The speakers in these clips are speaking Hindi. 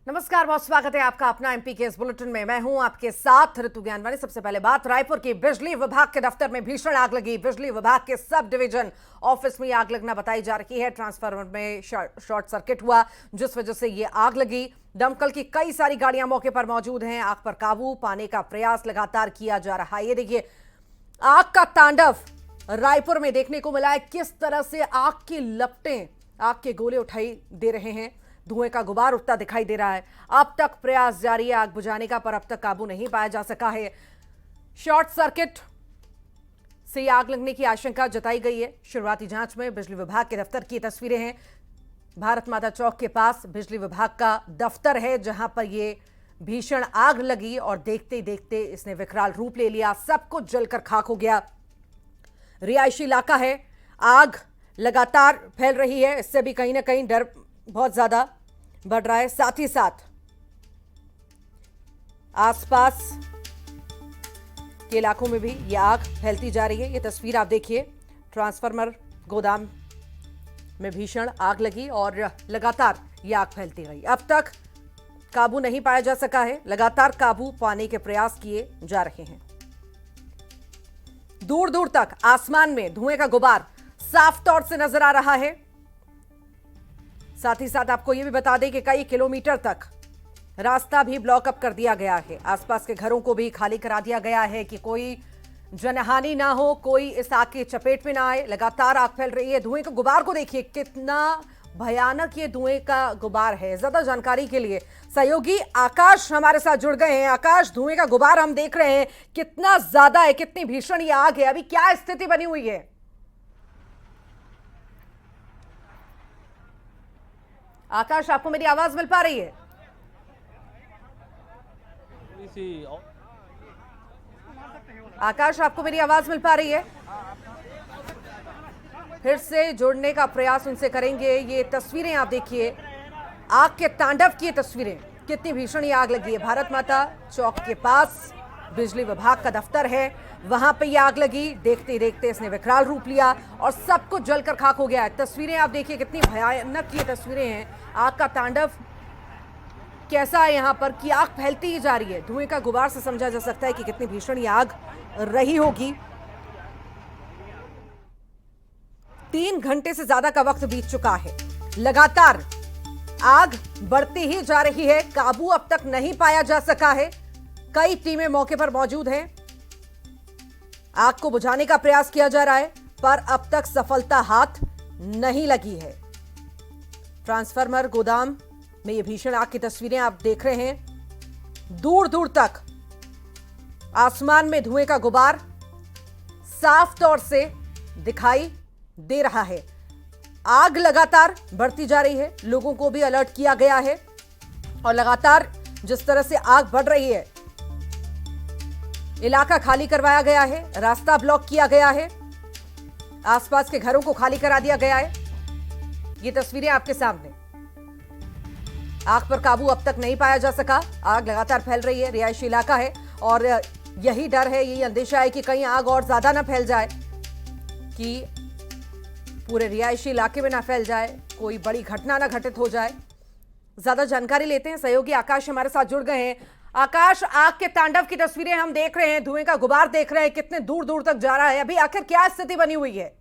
नमस्कार, बहुत स्वागत है आपका अपना एमपी के इस बुलेटिन में। मैं हूं आपके साथ ऋतु ज्ञानवानी। सबसे पहले बात रायपुर की। बिजली विभाग के दफ्तर में भीषण आग लगी। बिजली विभाग के सब डिवीजन ऑफिस में आग लगना बताई जा रही है। ट्रांसफार्मर में शॉर्ट सर्किट हुआ, जिस वजह से ये आग लगी। दमकल की कई सारी गाड़ियां मौके पर मौजूद हैं। आग पर काबू पाने का प्रयास लगातार किया जा रहा है। ये देखिए, आग का तांडव रायपुर में देखने को मिला है। किस तरह से आग की लपटें, आग के गोले उठाई दे रहे हैं। धुएं का गुबार उठता दिखाई दे रहा है। अब तक प्रयास जारी है आग बुझाने का, पर अब तक काबू नहीं पाया जा सका है। शॉर्ट सर्किट से आग लगने की आशंका जताई गई है। शुरुआती जांच में बिजली विभाग के दफ्तर की तस्वीरें हैं। भारत माता चौक के पास बिजली विभाग का दफ्तर है, जहां पर यह भीषण आग लगी और देखते ही देखते इसने विकराल रूप ले लिया। सब कुछ जलकर खाक हो गया। रिहायशी इलाका है। आग लगातार फैल रही है। इससे भी कहीं ना कहीं डर बहुत ज्यादा बढ़ रहा है। साथ ही साथ आसपास के इलाकों में भी यह आग फैलती जा रही है। यह तस्वीर आप देखिए, ट्रांसफार्मर गोदाम में भीषण आग लगी और लगातार यह आग फैलती गई। अब तक काबू नहीं पाया जा सका है। लगातार काबू पाने के प्रयास किए जा रहे हैं। दूर दूर तक आसमान में धुएं का गुबार साफ तौर से नजर आ रहा है। साथ ही साथ आपको यह भी बता दें कि कई किलोमीटर तक रास्ता भी ब्लॉक अप कर दिया गया है। आसपास के घरों को भी खाली करा दिया गया है कि कोई जनहानि ना हो, कोई इस आग की चपेट में ना आए। लगातार आग फैल रही है। धुएं के गुबार को देखिए, कितना भयानक ये धुएं का गुबार है। ज्यादा जानकारी के लिए सहयोगी आकाश हमारे साथ जुड़ गए हैं। आकाश, धुएं का गुबार हम देख रहे हैं, कितना ज्यादा है, कितनी भीषण ये आग है, अभी क्या स्थिति बनी हुई है? आकाश, आपको मेरी आवाज मिल पा रही है? आकाश, आपको मेरी आवाज मिल पा रही है? फिर से जोड़ने का प्रयास उनसे करेंगे। ये तस्वीरें आप देखिए, आग के तांडव की तस्वीरें। कितनी भीषण ये आग लगी है। भारत माता चौक के पास बिजली विभाग का दफ्तर है, वहां पे ये आग लगी। देखते ही देखते इसने विकराल रूप लिया और सब कुछ जलकर खाक हो गया है। तस्वीरें आप देखिए, कितनी भयानक ये तस्वीरें हैं। आग का तांडव कैसा है यहाँ पर कि आग फैलती ही जा रही है। धुएं का गुबार से समझा जा सकता है कि कितनी भीषण ये आग रही होगी। 3 घंटे से ज्यादा का वक्त बीत चुका है। लगातार आग बढ़ती ही जा रही है। काबू अब तक नहीं पाया जा सका है। कई टीमें मौके पर मौजूद हैं। आग को बुझाने का प्रयास किया जा रहा है, पर अब तक सफलता हाथ नहीं लगी है। ट्रांसफार्मर गोदाम में ये भीषण आग की तस्वीरें आप देख रहे हैं। दूर दूर तक आसमान में धुएं का गुबार साफ तौर से दिखाई दे रहा है। आग लगातार बढ़ती जा रही है। लोगों को भी अलर्ट किया गया है और लगातार जिस तरह से आग बढ़ रही है, इलाका खाली करवाया गया है, रास्ता ब्लॉक किया गया है, आसपास के घरों को खाली करा दिया गया है। ये तस्वीरें आपके सामने। आग पर काबू अब तक नहीं पाया जा सका। आग लगातार फैल रही है। रिहायशी इलाका है और यही डर है, यही अंदेशा है कि कहीं आग और ज्यादा ना फैल जाए, कि पूरे रिहायशी इलाके में ना फैल जाए, कोई बड़ी घटना ना घटित हो जाए। ज्यादा जानकारी लेते हैं। सहयोगी आकाश हमारे साथ जुड़ गए हैं। आकाश, आग के तांडव की तस्वीरें हम देख रहे हैं, धुएं का गुबार देख रहे हैं, कितने दूर दूर तक जा रहा है। अभी आखिर क्या स्थिति बनी हुई है?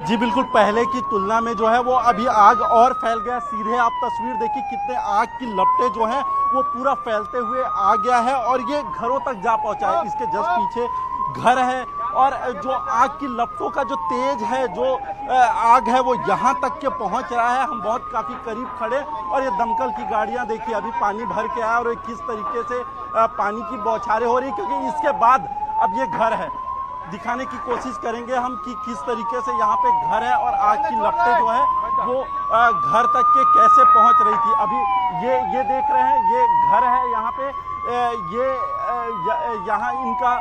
जी बिल्कुल, पहले की तुलना में जो है वो अभी आग और फैल गया। सीधे आप तस्वीर देखिए, कितने आग की लपटें जो हैं वो पूरा फैलते हुए आ गया है और ये घरों तक जा पहुंचा है। इसके जस्ट पीछे घर है और जो आग की लपटों का जो तेज है, जो आग है वो यहाँ तक के पहुँच रहा है। हम बहुत काफ़ी करीब खड़े और ये दमकल की गाड़ियाँ देखिए, अभी पानी भर के आया और किस तरीके से पानी की बौछारें हो रही, क्योंकि इसके बाद अब ये घर है। दिखाने की कोशिश करेंगे हम कि किस तरीके से यहाँ पे घर है और आग की लपटें जो है वो घर तक के कैसे पहुँच रही थी। अभी ये देख रहे हैं, ये घर है यहाँ पे, ये यहाँ इनका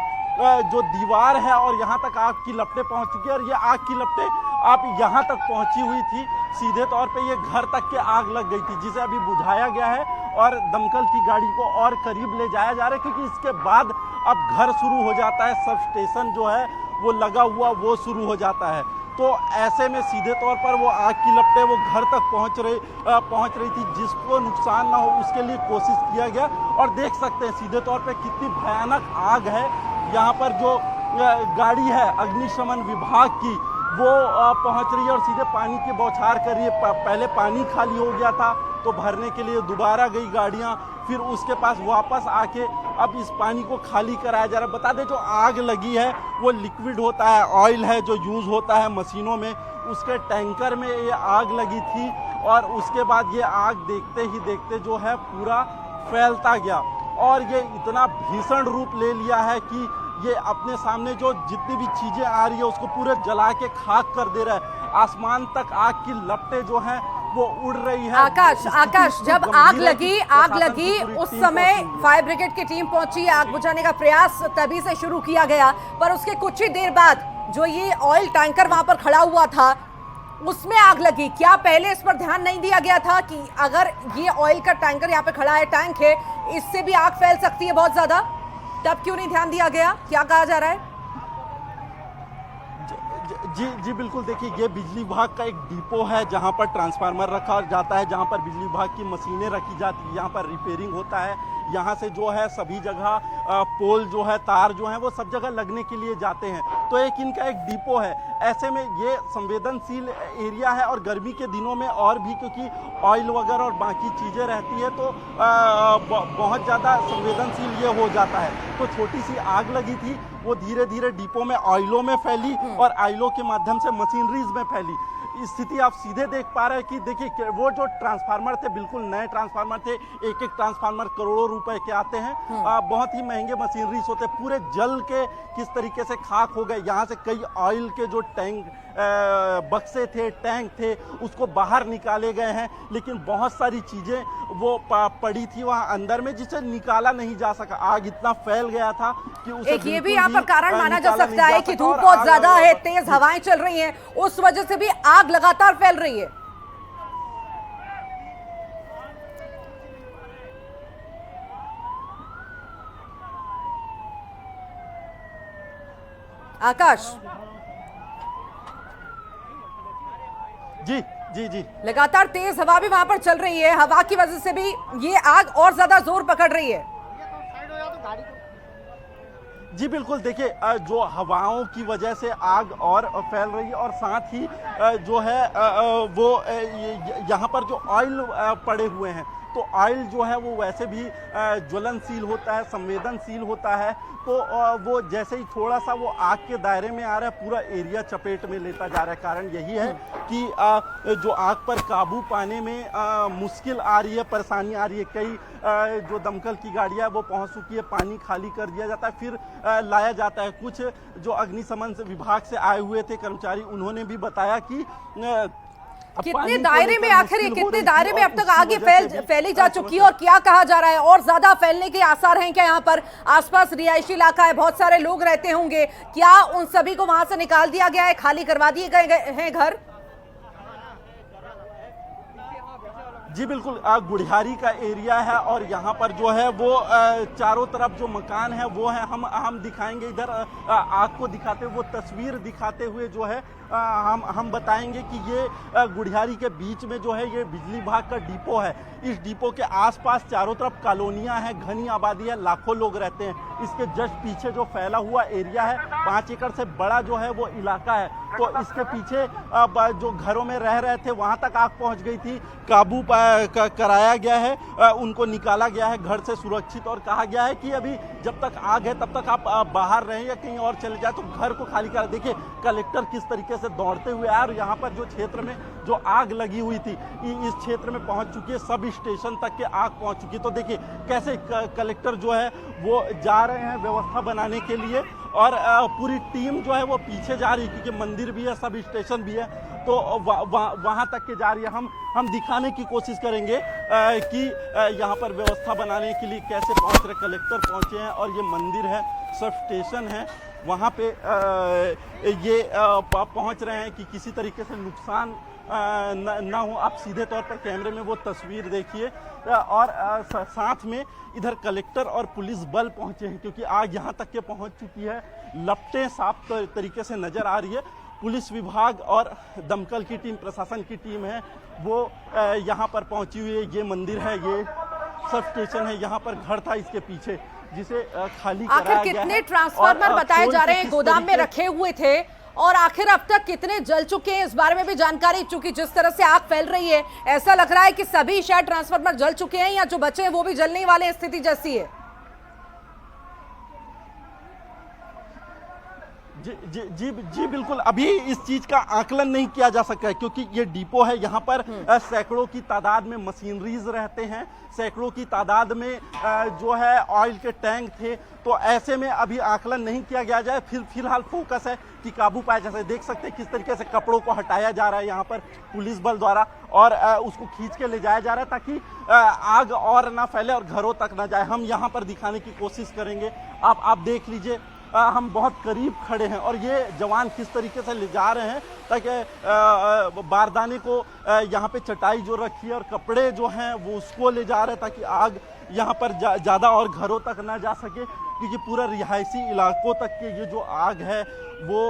जो दीवार है और यहाँ तक आग की लपटें पहुँच चुकी है और ये आग की लपटें आप यहाँ तक पहुँची हुई थी। सीधे तौर पे ये घर तक के आग लग गई थी, जिसे अभी बुझाया गया है और दमकल की गाड़ी को और करीब ले जाया जा रहा है, क्योंकि इसके बाद अब घर शुरू हो जाता है। सब स्टेशन जो है वो लगा हुआ वो शुरू हो जाता है। तो ऐसे में सीधे तौर पर वो आग की लपटें वो घर तक पहुंच रही थी, जिसको नुकसान ना हो उसके लिए कोशिश किया गया। और देख सकते हैं सीधे तौर पर कितनी भयानक आग है। यहाँ पर जो गाड़ी है अग्निशमन विभाग की वो पहुंच रही है और सीधे पानी की बौछार कर रही है। पहले पानी खाली हो गया था तो भरने के लिए दोबारा गई गाड़ियां, फिर उसके पास वापस आके अब इस पानी को खाली कराया जा रहा है। बता दें जो आग लगी है वो लिक्विड होता है, ऑयल है जो यूज़ होता है मशीनों में, उसके टैंकर में ये आग लगी थी। और उसके बाद ये आग देखते ही देखते जो है पूरा फैलता गया और ये इतना भीषण रूप ले लिया है कि ये अपने सामने जो जितनी भी चीजें आ रही है उसको पूरे जला के खाक कर दे रहा है। आसमान तक आग की लपटें जो हैं वो उड़ रही है। आकाश जब आग लगी उस समय फायर ब्रिगेड की टीम पहुंची, आग बुझाने का प्रयास तभी से शुरू किया गया, पर उसके कुछ ही देर बाद जो ये ऑयल टैंकर वहां पर खड़ा हुआ था उसमें आग लगी। क्या पहले इस पर ध्यान नहीं दिया गया था कि अगर ये ऑयल का टैंकर यहाँ पे खड़ा है, टैंक है, इससे भी आग फैल सकती है बहुत ज्यादा? तब क्यों नहीं ध्यान दिया गया? क्या कहा जा रहा है? जी बिल्कुल, देखिए ये बिजली विभाग का एक डिपो है जहां पर ट्रांसफार्मर रखा जाता है, जहां पर बिजली विभाग की मशीनें रखी जाती है, यहाँ पर रिपेयरिंग होता है। यहाँ से जो है सभी जगह पोल जो है, तार जो है वो सब जगह लगने के लिए जाते हैं। तो एक इनका एक डिपो है। ऐसे में ये संवेदनशील एरिया है और गर्मी के दिनों में और भी, क्योंकि ऑयल वगैरह और बाकी चीज़ें रहती है तो बहुत ज़्यादा संवेदनशील ये हो जाता है। तो छोटी सी आग लगी थी, वो धीरे धीरे डिपो में ऑयलों में फैली और ऑयलों के माध्यम से मशीनरीज में फैली। स्थिति आप सीधे देख पा रहे हैं कि देखिए वो जो ट्रांसफार्मर थे बिल्कुल नए ट्रांसफार्मर थे, एक एक ट्रांसफार्मर करोड़ों रुपए के आते हैं, बहुत ही महंगे मशीनरीज होते, पूरे जल के किस तरीके से खाक हो गए। यहाँ से कई ऑयल के जो टैंक बक्से थे, टैंक थे, उसको बाहर निकाले गए हैं, लेकिन बहुत सारी चीजें वो पड़ी थी वहां अंदर में जिसे निकाला नहीं जा सका। आग इतना फैल गया था कि उसे एक ये भी यहाँ पर कारण माना जा सकता है कि धूप बहुत ज्यादा है, तेज हवाएं चल रही हैं, उस वजह से भी आग लगातार फैल रही है। आकाश जी लगातार तेज हवा भी वहां पर चल रही है, हवा की वजह से भी ये आग और ज्यादा जोर पकड़ रही है। जी बिल्कुल, देखिए जो हवाओं की वजह से आग और फैल रही है और साथ ही जो है वो यहाँ पर जो ऑयल पड़े हुए हैं तो ऑयल जो है वो वैसे भी ज्वलनशील होता है, संवेदनशील होता है। तो वो जैसे ही थोड़ा सा वो आग के दायरे में आ रहा है पूरा एरिया चपेट में लेता जा रहा है। कारण यही है कि जो आग पर काबू पाने में मुश्किल आ रही है, परेशानी आ रही है। कई जो दमकल की गाड़ियां वो पहुंच चुकी है, पानी खाली कर दिया जाता है, फिर लाया जाता है। कुछ जो अग्निशमन विभाग से आए हुए थे कर्मचारी, उन्होंने भी बताया कि कितने दायरे में आखिर कितने दायरे में अब तक आगे फैली जा चुकी है और क्या कहा जा रहा है? और ज्यादा फैलने के आसार हैं क्या? यहाँ पर आसपास रिहायशी इलाका है, बहुत सारे लोग रहते होंगे, क्या उन सभी को वहां से निकाल दिया गया है, खाली करवा दिए गए हैं घर? जी बिल्कुल, गुढ़ियारी का एरिया है और यहाँ पर जो है वो चारों तरफ जो मकान है वो है। हम दिखाएंगे इधर आग को दिखाते हुए, वो तस्वीर दिखाते हुए जो है हम बताएंगे कि ये गुढ़ियारी के बीच में जो है ये बिजली विभाग का डिपो है। इस डिपो के आसपास चारों तरफ कॉलोनियां हैं, घनी आबादी है, लाखों लोग रहते हैं। इसके जस्ट पीछे जो फैला हुआ एरिया है 5 एकड़ से बड़ा जो है वो इलाका है। तो इसके पीछे जो घरों में रह रहे थे वहां तक आग पहुंच गई थी, काबू कराया गया है, उनको निकाला गया है घर से सुरक्षित और कहा गया है कि अभी जब तक आग है तब तक आप बाहर रहें या कहीं और चले जाए तो घर को खाली कर। देखिए कलेक्टर किस तरीके से दौड़ते हुए आए और यहाँ पर जो क्षेत्र में जो आग लगी हुई थी इस क्षेत्र में पहुंच चुकी है, सब स्टेशन तक के आग पहुंच चुकी है। तो देखिए कैसे कलेक्टर जो है वो जा रहे हैं व्यवस्था बनाने के लिए और पूरी टीम जो है वो पीछे जा रही है क्योंकि मंदिर भी है, सब स्टेशन भी है, तो वहाँ तक के जा रही है। हम दिखाने की कोशिश करेंगे कि यहाँ पर व्यवस्था बनाने के लिए कैसे पहुँच रहे कलेक्टर पहुँचे हैं और ये मंदिर है, सब स्टेशन है, वहाँ पे ये पहुँच रहे हैं कि किसी तरीके से नुकसान ना हो। आप सीधे तौर पर कैमरे में वो तस्वीर देखिए और साथ में इधर कलेक्टर और पुलिस बल पहुंचे हैं क्योंकि आग यहाँ तक के पहुंच चुकी है, लपटें साफ तरीके से नजर आ रही है पुलिस विभाग और दमकल की टीम, प्रशासन की टीम है वो यहाँ पर पहुंची हुई है। ये मंदिर है, ये सब स्टेशन है, यहाँ पर घर था इसके पीछे जिसे खाली कराया गया है। आखिर कितने ट्रांसफार्मर बताए जा रहे हैं गोदाम में रखे हुए थे, और आखिर अब तक कितने जल चुके हैं, इस बारे में भी जानकारी, चूंकि जिस तरह से आग फैल रही है ऐसा लग रहा है कि सभी शायद ट्रांसफार्मर जल चुके हैं या जो बचे हैं वो भी जलने वाले हैं, स्थिति जैसी है। जी बिल्कुल, अभी इस चीज का आकलन नहीं किया जा सका है क्योंकि ये डिपो है, यहाँ पर सैकड़ों की तादाद में मशीनरीज रहते हैं, सैकड़ों की तादाद में जो है ऑयल के टैंक थे, तो ऐसे में अभी आकलन नहीं किया गया जाए। फिलहाल फोकस है कि काबू पाया जा सके। देख सकते हैं किस तरीके से कपड़ों को हटाया जा रहा है यहाँ पर पुलिस बल द्वारा, और उसको खींच के ले जाया जा रहा है ताकि आग और ना फैले और घरों तक ना जाए। हम यहाँ पर दिखाने की कोशिश करेंगे। आप देख लीजिए, हम बहुत करीब खड़े हैं और ये जवान किस तरीके से ले जा रहे हैं ताकि बारदाने को यहाँ पे चटाई जो रखी है और कपड़े जो हैं वो उसको ले जा रहे हैं ताकि आग यहाँ पर ज़्यादा और घरों तक ना जा सके, क्योंकि पूरा रिहायशी इलाकों तक के ये जो आग है वो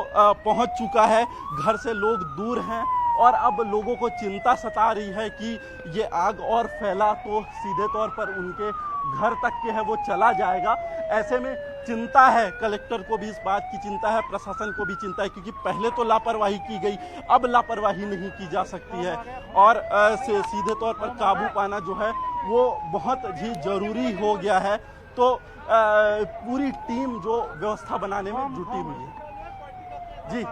पहुँच चुका है। घर से लोग दूर हैं और अब लोगों को चिंता सता रही है कि ये आग और फैला तो सीधे तौर पर उनके घर तक के है वो चला जाएगा। ऐसे में चिंता है, कलेक्टर को भी इस बात की चिंता है, प्रशासन को भी चिंता है, क्योंकि पहले तो लापरवाही की गई, अब लापरवाही नहीं की जा सकती है और सीधे तौर पर काबू पाना जो है वो बहुत ही जरूरी हो गया है। तो पूरी टीम जो व्यवस्था बनाने में जुटी हुई है।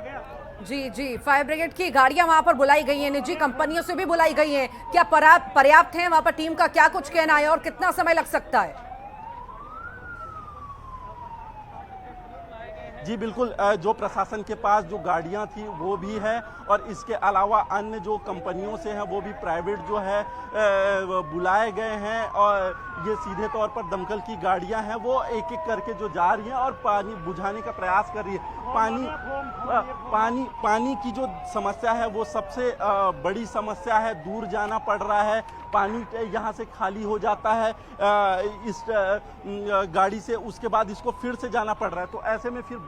जी, फायर ब्रिगेड की गाड़ियां वहां पर बुलाई गई हैं, निजी कंपनियों से भी बुलाई गई हैं। क्या पर्याप्त है वहां पर? टीम का क्या कुछ कहना है और कितना समय लग सकता है? जी बिल्कुल, जो प्रशासन के पास जो गाड़ियां थी वो भी है और इसके अलावा अन्य जो कंपनियों से हैं वो भी प्राइवेट जो है बुलाए गए हैं और ये सीधे तौर पर दमकल की गाड़ियां हैं वो एक एक करके जो जा रही हैं और पानी बुझाने का प्रयास कर रही है। पानी की जो समस्या है वो सबसे बड़ी समस्या है, दूर जाना पड़ रहा है, पानी यहाँ से खाली हो जाता है इस गाड़ी से, उसके बाद इसको फिर से जाना पड़ रहा है, तो ऐसे में फिर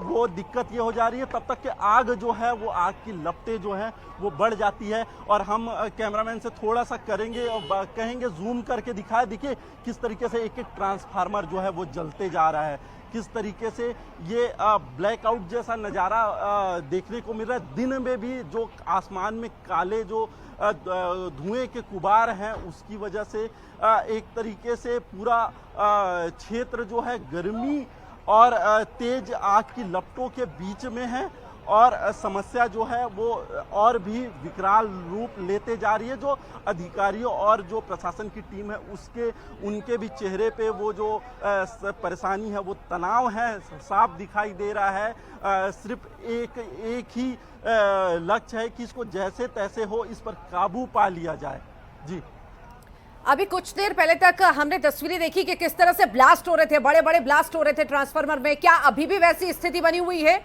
वो दिक्कत ये हो जा रही है तब तक कि आग जो है वो आग की लपटें जो हैं वो बढ़ जाती है। और हम कैमरामैन से थोड़ा सा करेंगे और कहेंगे जूम करके दिखाए, देखिए किस तरीके से एक एक ट्रांसफार्मर जो है वो जलते जा रहा है, किस तरीके से ये ब्लैकआउट जैसा नज़ारा देखने को मिल रहा है। दिन में भी जो आसमान में काले जो धुएं के गुबार हैं उसकी वजह से एक तरीके से पूरा क्षेत्र जो है गर्मी और तेज आग की लपटों के बीच में है और समस्या जो है वो और भी विकराल रूप लेते जा रही है। जो अधिकारियों और जो प्रशासन की टीम है उनके भी चेहरे पे वो जो परेशानी है, वो तनाव है, साफ दिखाई दे रहा है। सिर्फ एक ही लक्ष्य है कि इसको जैसे तैसे हो इस पर काबू पा लिया जाए। जी, अभी कुछ देर पहले तक हमने तस्वीरें देखी कि किस तरह से ब्लास्ट हो रहे थे, बड़े बड़े ब्लास्ट हो रहे थे ट्रांसफार्मर में। क्या अभी भी वैसी स्थिति बनी हुई है?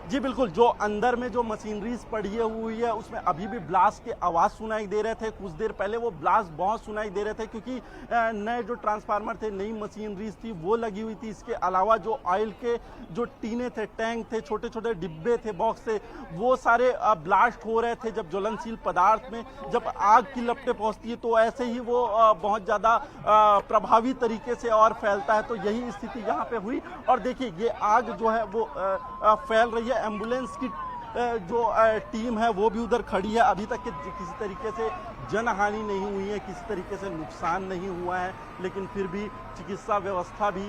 जी बिल्कुल, जो अंदर में जो मशीनरीज पड़ी हुई है उसमें अभी भी ब्लास्ट के आवाज़ सुनाई दे रहे थे। कुछ देर पहले वो ब्लास्ट बहुत सुनाई दे रहे थे क्योंकि नए जो ट्रांसफार्मर थे, नई मशीनरीज थी वो लगी हुई थी। इसके अलावा जो ऑयल के जो टीने थे, टैंक थे, छोटे छोटे डिब्बे थे, बॉक्स थे, वो सारे ब्लास्ट हो रहे थे। जब ज्वलनशील पदार्थ में जब आग की लपटें पहुँचती है तो ऐसे ही वो बहुत ज़्यादा प्रभावी तरीके से और फैलता है। तो यही स्थिति यहाँ पे हुई और देखिए ये आग जो है वो फैल रही है। एम्बुलेंस की जो टीम है वो भी उधर खड़ी है। अभी तक किसी तरीके से जनहानि नहीं हुई है, किसी तरीके से नुकसान नहीं हुआ है, लेकिन फिर भी चिकित्सा व्यवस्था भी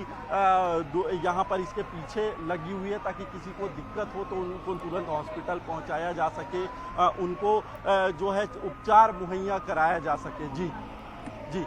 यहाँ पर इसके पीछे लगी हुई है ताकि किसी को दिक्कत हो तो उनको तुरंत हॉस्पिटल पहुँचाया जा सके, उनको जो है उपचार मुहैया कराया जा सके। जी जी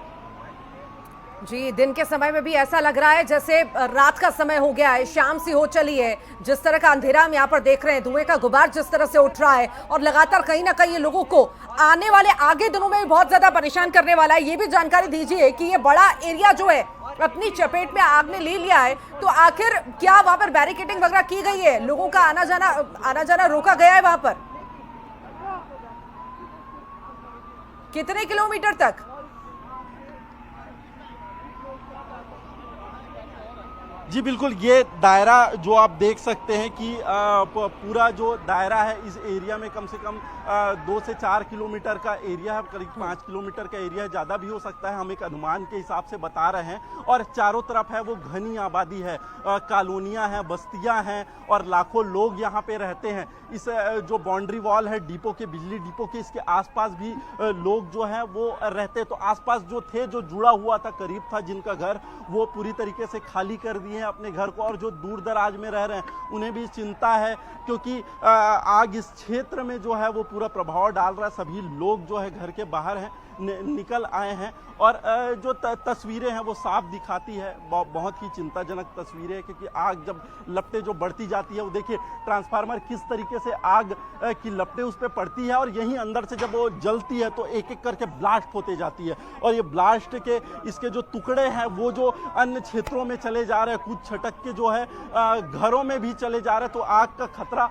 जी, दिन के समय में भी ऐसा लग रहा है जैसे रात का समय हो गया है, शाम सी हो चली है। जिस तरह का अंधेरा हम यहाँ पर देख रहे हैं, धुएं का गुबार जिस तरह से उठ रहा है और लगातार कहीं ना कहीं ये लोगों को आने वाले आगे दिनों में भी बहुत ज्यादा परेशान करने वाला है। ये भी जानकारी दीजिए कि ये बड़ा एरिया जो है अपनी चपेट में आग ने ले लिया है, तो आखिर क्या वहां पर बैरिकेडिंग वगैरह की गई है? लोगों का आना जाना रोका गया है वहां पर? कितने किलोमीटर तक? जी बिल्कुल, ये दायरा जो आप देख सकते हैं कि पूरा जो दायरा है इस एरिया में कम से कम 2 से 4 किलोमीटर का एरिया है, करीब 5 किलोमीटर का एरिया है, ज़्यादा भी हो सकता है, हम एक अनुमान के हिसाब से बता रहे हैं। और चारों तरफ है वो घनी आबादी है, कॉलोनियाँ हैं, बस्तियाँ हैं और लाखों लोग यहाँ पे रहते हैं। इस जो बाउंड्री वॉल है डिपो के, बिजली डिपो के, इसके आसपास भी लोग जो हैं वो रहते। तो आसपास जो थे, जो जुड़ा हुआ था, करीब था जिनका घर, वो पूरी तरीके से खाली कर दिए हैं अपने घर को। और जो दूर दराज में रह रहे हैं उन्हें भी चिंता है, क्योंकि आग इस क्षेत्र में जो है वो पूरा प्रभाव डाल रहा है। सभी लोग जो है घर के बाहर हैं, निकल आए हैं और जो तस्वीरें हैं वो साफ दिखाती है, बहुत ही चिंताजनक तस्वीरें हैं, क्योंकि आग जब लपटें जो बढ़ती जाती है, वो देखिए ट्रांसफार्मर किस तरीके से आग की लपटें उस पर पड़ती है और यहीं अंदर से जब वो जलती है तो एक एक करके ब्लास्ट होते जाती है। और ये ब्लास्ट के इसके जो टुकड़े हैं वो जो अन्य क्षेत्रों में चले जा रहे हैं, कुछ छटक के जो है घरों में भी चले जा रहे हैं, तो आग का खतरा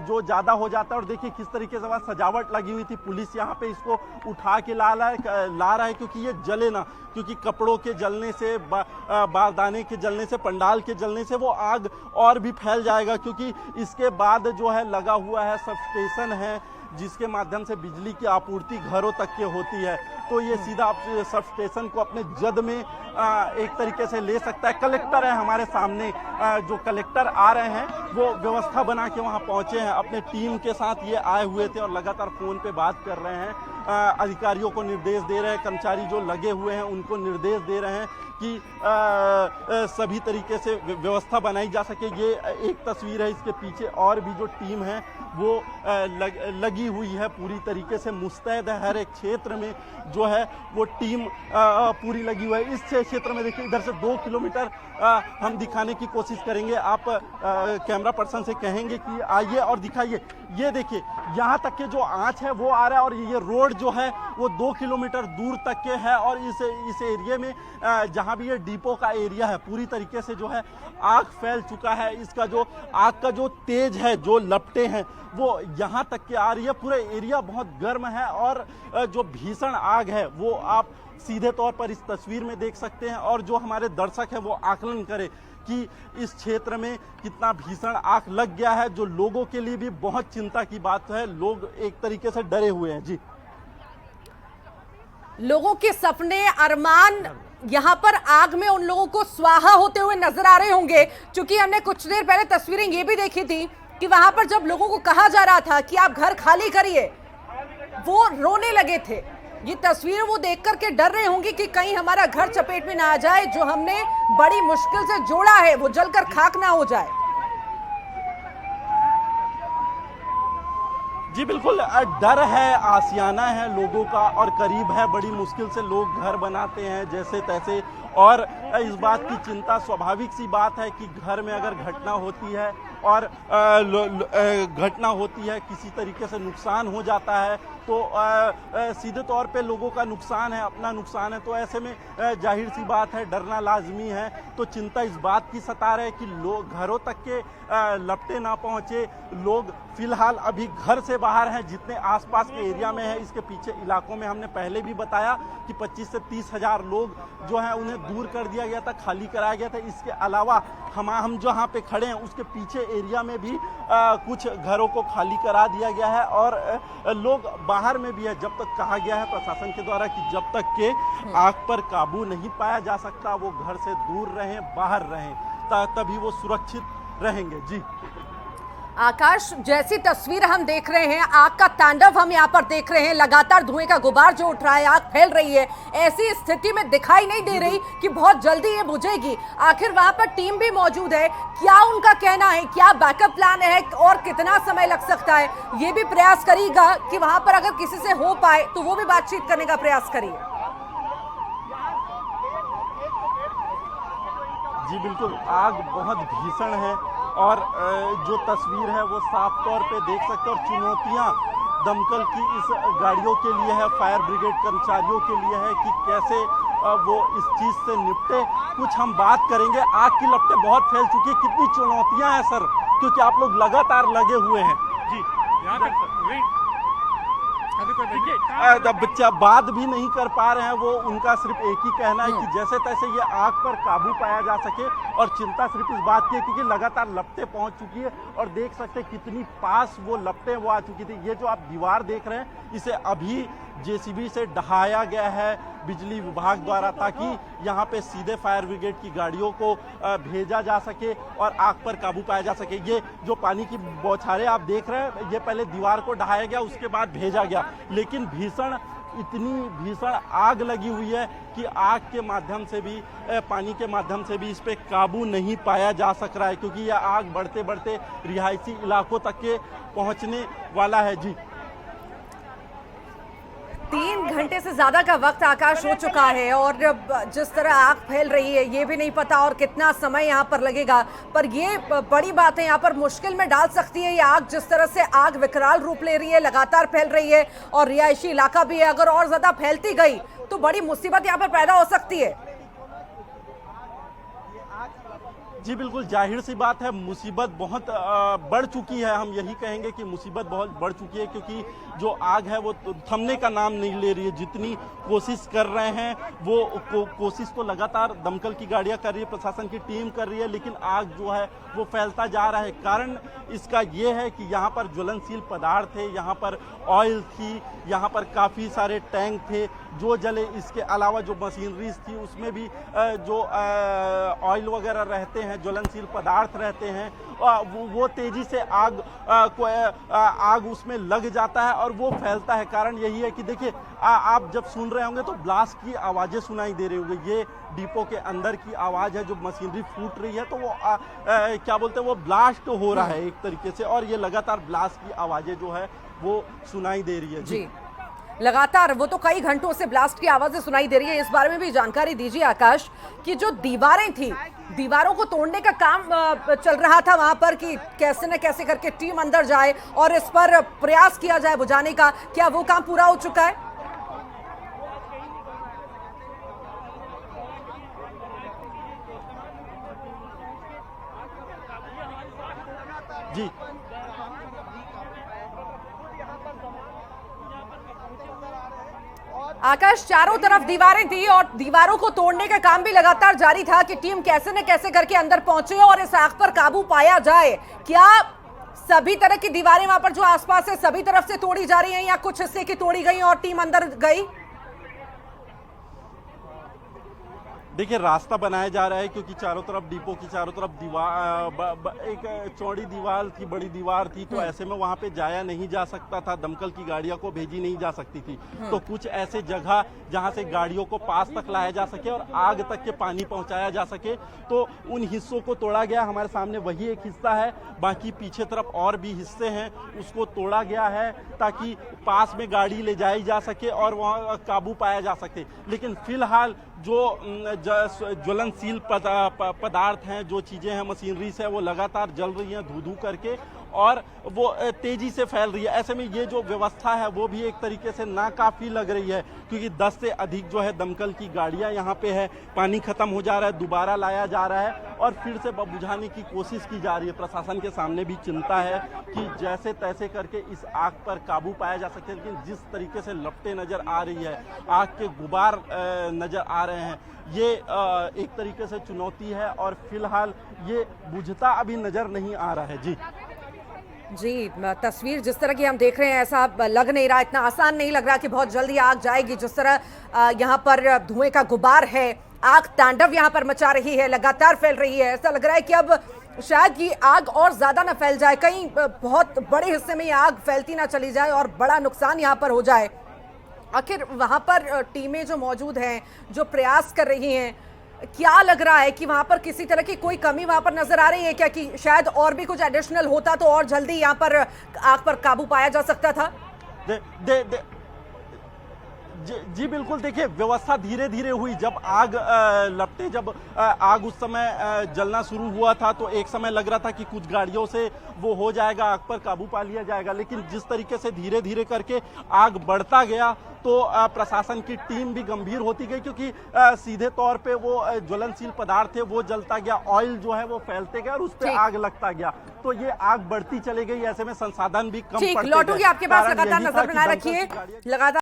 जो ज़्यादा हो जाता है। और देखिए किस तरीके से वहाँ सजावट लगी हुई थी, पुलिस यहाँ पे इसको उठा के ला रहा है क्योंकि ये जले ना, क्योंकि कपड़ों के जलने से, बारदाने के जलने से, पंडाल के जलने से वो आग और भी फैल जाएगा। क्योंकि इसके बाद जो है लगा हुआ है सब स्टेशन है जिसके माध्यम से बिजली की आपूर्ति घरों तक के होती है, तो ये सीधा आप सब स्टेशन को अपने जद में एक तरीके से ले सकता है। कलेक्टर है हमारे सामने, जो कलेक्टर आ रहे हैं वो व्यवस्था बना के वहाँ पहुँचे हैं, अपने टीम के साथ ये आए हुए थे और लगातार फ़ोन पे बात कर रहे हैं। अधिकारियों को निर्देश दे रहे हैं, कर्मचारी जो लगे हुए हैं उनको निर्देश दे रहे हैं कि सभी तरीके से व्यवस्था बनाई जा सके। ये एक तस्वीर है, इसके पीछे और भी जो टीम है वो लगी हुई है, पूरी तरीके से मुस्तैद है। हर एक क्षेत्र में जो है वो टीम पूरी लगी हुई है। इस क्षेत्र में देखिए इधर से 2 किलोमीटर हम दिखाने की कोशिश करेंगे। आप कैमरा पर्सन से कहेंगे कि आइए और दिखाइए। ये देखिए यहाँ तक के जो आँच है वो आ रहा है और ये रोड जो है वो 2 किलोमीटर दूर तक के है। और इस एरिया में जहाँ भी ये डिपो का एरिया है पूरी तरीके से जो है आग फैल चुका है। इसका जो आग का जो तेज है, जो लपटें हैं वो यहाँ तक के आ रही है। पूरा एरिया बहुत गर्म है और जो भीषण आग है वो आप सीधे तौर पर इस तस्वीर में देख सकते हैं। और जो हमारे दर्शक हैं वो आकलन करें कि इस क्षेत्र में कितना भीषण आग लग गया है, जो लोगों के लिए भी बहुत चिंता की बात है। लोग एक तरीके से डरे हुए हैं। जी, लोगों के सपने, अरमान यहाँ पर आग में उन लोगों को स्वाहा होते हुए नजर आ रहे होंगे, क्योंकि हमने कुछ देर पहले तस्वीरें ये भी देखी थी कि वहां पर जब लोगों को कहा जा रहा था कि आप घर खाली करिए, वो रोने लगे थे। ये तस्वीर वो देख करके डर रहे होंगे कि कहीं हमारा घर चपेट में ना आ जाए, जो हमने बड़ी मुश्किल से जोड़ा है वो जलकर खाक ना हो जाए। जी बिल्कुल, डर है, आसियाना है लोगों का और करीब है, बड़ी मुश्किल से लोग घर बनाते हैं जैसे तैसे। और इस बात की चिंता स्वाभाविक सी बात है कि घर में अगर घटना होती है और घटना होती है, किसी तरीके से नुकसान हो जाता है तो सीधे तौर पे लोगों का नुकसान है, अपना नुकसान है। तो ऐसे में जाहिर सी बात है डरना लाजमी है। तो चिंता इस बात की सता रहे कि लोग घरों तक के लपटे ना पहुंचे। लोग फिलहाल अभी घर से बाहर हैं, जितने आसपास के एरिया में है। इसके पीछे इलाकों में हमने पहले भी बताया कि 25 से 30 हज़ार लोग जो हैं उन्हें दूर कर दिया गया था, खाली कराया गया था। इसके अलावा हम जहाँ पे खड़े हैं उसके पीछे एरिया में भी कुछ घरों को खाली करा दिया गया है और लोग बाहर में भी है। जब तक कहा गया है प्रशासन के द्वारा कि जब तक के आग पर काबू नहीं पाया जा सकता वो घर से दूर रहें, बाहर रहें, तभी वो सुरक्षित रहेंगे। जी आकाश, जैसी तस्वीर हम देख रहे हैं, आग का तांडव हम यहाँ पर देख रहे हैं, लगातार धुएं का गुबार जो उठ रहा है, आग फैल रही है। ऐसी स्थिति में दिखाई नहीं दे रही कि बहुत जल्दी ये बुझेगी। आखिर वहां पर टीम भी मौजूद है, क्या उनका कहना है, क्या बैकअप प्लान है और कितना समय लग सकता है, ये भी प्रयास करेगा कि वहां पर अगर किसी से हो पाए तो वो भी बातचीत करने का प्रयास करिए। जी बिल्कुल, आग बहुत भीषण है और जो तस्वीर है वो साफ तौर पे देख सकते हैं। और चुनौतियां दमकल की इस गाड़ियों के लिए है, फायर ब्रिगेड कर्मचारियों के लिए है कि कैसे वो इस चीज़ से निपटे। कुछ हम बात करेंगे। आग की लपटें बहुत फैल चुकी है, कितनी चुनौतियां हैं सर, क्योंकि आप लोग लगातार लगे हुए हैं। जी, यहाँ तक बच्चा बात भी नहीं कर पा रहे हैं। वो उनका सिर्फ एक ही कहना है कि जैसे तैसे ये आग पर काबू पाया जा सके, और चिंता सिर्फ इस बात की है क्योंकि लगातार लपटें पहुंच चुकी है और देख सकते हैं कितनी पास वो लपटें वो आ चुकी थी। ये जो आप दीवार देख रहे हैं इसे अभी जेसीबी से ढहाया गया है बिजली विभाग द्वारा, ताकि यहाँ पे सीधे फायर ब्रिगेड की गाड़ियों को भेजा जा सके और आग पर काबू पाया जा सके। ये जो पानी की बौछारें आप देख रहे हैं, ये पहले दीवार को ढहाया गया, उसके बाद भेजा गया, लेकिन इतनी भीषण आग लगी हुई है कि आग के माध्यम से भी, पानी के माध्यम से भी इस पे काबू नहीं पाया जा सक रहा है, क्योंकि यह आग बढ़ते बढ़ते रिहायशी इलाकों तक के पहुंचने वाला है। जी, 3 घंटे से ज्यादा का वक्त आकाश हो चुका है और जिस तरह आग फैल रही है ये भी नहीं पता और कितना समय यहाँ पर लगेगा, पर ये बड़ी बात है, यहाँ पर मुश्किल में डाल सकती है ये आग। जिस तरह से आग विकराल रूप ले रही है, लगातार फैल रही है और रिहायशी इलाका भी है, अगर और ज्यादा फैलती गई तो बड़ी मुसीबत यहाँ पर पैदा हो सकती है। जी बिल्कुल, जाहिर सी बात है, मुसीबत बहुत बढ़ चुकी है। हम यही कहेंगे कि मुसीबत बहुत बढ़ चुकी है, क्योंकि जो आग है वो थमने का नाम नहीं ले रही है। जितनी कोशिश कर रहे हैं वो कोशिश तो लगातार दमकल की गाड़ियां कर रही है, प्रशासन की टीम कर रही है, लेकिन आग जो है वो फैलता जा रहा है। कारण इसका ये है कि यहाँ पर ज्वलनशील पदार्थ थे, यहाँ पर ऑयल थी, यहाँ पर काफ़ी सारे टैंक थे जो जले। इसके अलावा जो मशीनरीज थी उसमें भी जो ऑयल वगैरह रहते हैं, ज्वलनशील पदार्थ रहते हैं, वो तेजी से आग उसमें लग जाता है और वो फैलता है। कारण यही है कि देखिए, आप जब सुन रहे होंगे तो ब्लास्ट की आवाज़ें सुनाई दे रही होंगी। ये डिपो के अंदर की आवाज़ है, जो मशीनरी फूट रही है, तो वो क्या बोलते हैं, वो ब्लास्ट हो रहा है एक तरीके से, और ये लगातार ब्लास्ट की आवाज़ें जो है वो सुनाई दे रही है। जी, लगातार वो तो कई घंटों से ब्लास्ट की आवाजें सुनाई दे रही है। इस बारे में भी जानकारी दीजिए आकाश, कि जो दीवारें थी, दीवारों को तोड़ने का काम चल रहा था वहां पर, कि कैसे न कैसे करके टीम अंदर जाए और इस पर प्रयास किया जाए बुझाने का, क्या वो काम पूरा हो चुका है? जी, आकाश, चारों तरफ दीवारें थी और दीवारों को तोड़ने का काम भी लगातार जारी था कि टीम कैसे न कैसे करके अंदर पहुंचे और इस आग पर काबू पाया जाए। क्या सभी तरह की दीवारें वहां पर जो आसपास है सभी तरफ से तोड़ी जा रही हैं, या कुछ हिस्से की तोड़ी गई और टीम अंदर गई? देखिए, रास्ता बनाया जा रहा है, क्योंकि चारों तरफ डिपो की चारों तरफ दीवार, एक चौड़ी दीवार थी, बड़ी दीवार थी, तो ऐसे में वहां पे जाया नहीं जा सकता था, दमकल की गाड़ियों को भेजी नहीं जा सकती थी। तो कुछ ऐसे जगह जहां से गाड़ियों को पास तक लाया जा सके और आग तक के पानी पहुंचाया जा सके, तो उन हिस्सों को तोड़ा गया। हमारे सामने वही एक हिस्सा है, बाकी पीछे तरफ और भी हिस्से हैं, उसको तोड़ा गया है ताकि पास में गाड़ी ले जाई जा सके और वहाँ काबू पाया जा सके। लेकिन फिलहाल जो ज्वलनशील पदार्थ हैं, जो चीज़ें हैं, मशीनरी से, वो लगातार जल रही हैं धू धू करके, और वो तेज़ी से फैल रही है। ऐसे में ये जो व्यवस्था है वो भी एक तरीके से नाकाफ़ी लग रही है, क्योंकि 10 से अधिक जो है दमकल की गाड़ियां यहाँ पे है, पानी ख़त्म हो जा रहा है, दोबारा लाया जा रहा है और फिर से बुझाने की कोशिश की जा रही है। प्रशासन के सामने भी चिंता है कि जैसे तैसे करके इस आग पर काबू पाया जा सके, लेकिन जिस तरीके से लपटें नज़र आ रही है, आग के गुबार नज़र आ रहे हैं, ये एक तरीके से चुनौती है और फिलहाल ये बुझता अभी नज़र नहीं आ रहा है। जी, तस्वीर जिस तरह की हम देख रहे हैं, ऐसा लग नहीं रहा, इतना आसान नहीं लग रहा कि बहुत जल्दी आग जाएगी। जिस तरह यहाँ पर धुएं का गुबार है, आग तांडव यहाँ पर मचा रही है, लगातार फैल रही है। ऐसा लग रहा है कि अब शायद ये आग और ज्यादा ना फैल जाए, कहीं बहुत बड़े हिस्से में ये आग फैलती ना चली जाए और बड़ा नुकसान यहाँ पर हो जाए। आखिर वहाँ पर टीमें जो मौजूद हैं, जो प्रयास कर रही हैं, क्या लग रहा है कि वहां पर किसी तरह की कोई कमी वहां पर नजर आ रही है क्या, कि शायद और भी कुछ एडिशनल होता तो और जल्दी यहां पर आग पर काबू पाया जा सकता था? जी बिल्कुल, देखिए व्यवस्था धीरे धीरे हुई। जब आग लपटे, जब आग उस समय जलना शुरू हुआ था तो एक समय लग रहा था कि कुछ गाड़ियों से वो हो जाएगा, आग पर काबू पा लिया जाएगा, लेकिन जिस तरीके से धीरे धीरे करके आग बढ़ता गया तो प्रशासन की टीम भी गंभीर होती गई, क्योंकि सीधे तौर पे वो ज्वलनशील पदार्थ है वो जलता गया, ऑयल जो है वो फैलते गया और उस पे आग लगता गया, तो ये आग बढ़ती चली गई। ऐसे में संसाधन भी कम ठीक, पड़ते लौटूंगी गए। आपके पास, कारण लगातार यही था नजर कि बनाए दमकल रखिए, की गाड़ियां- लगातार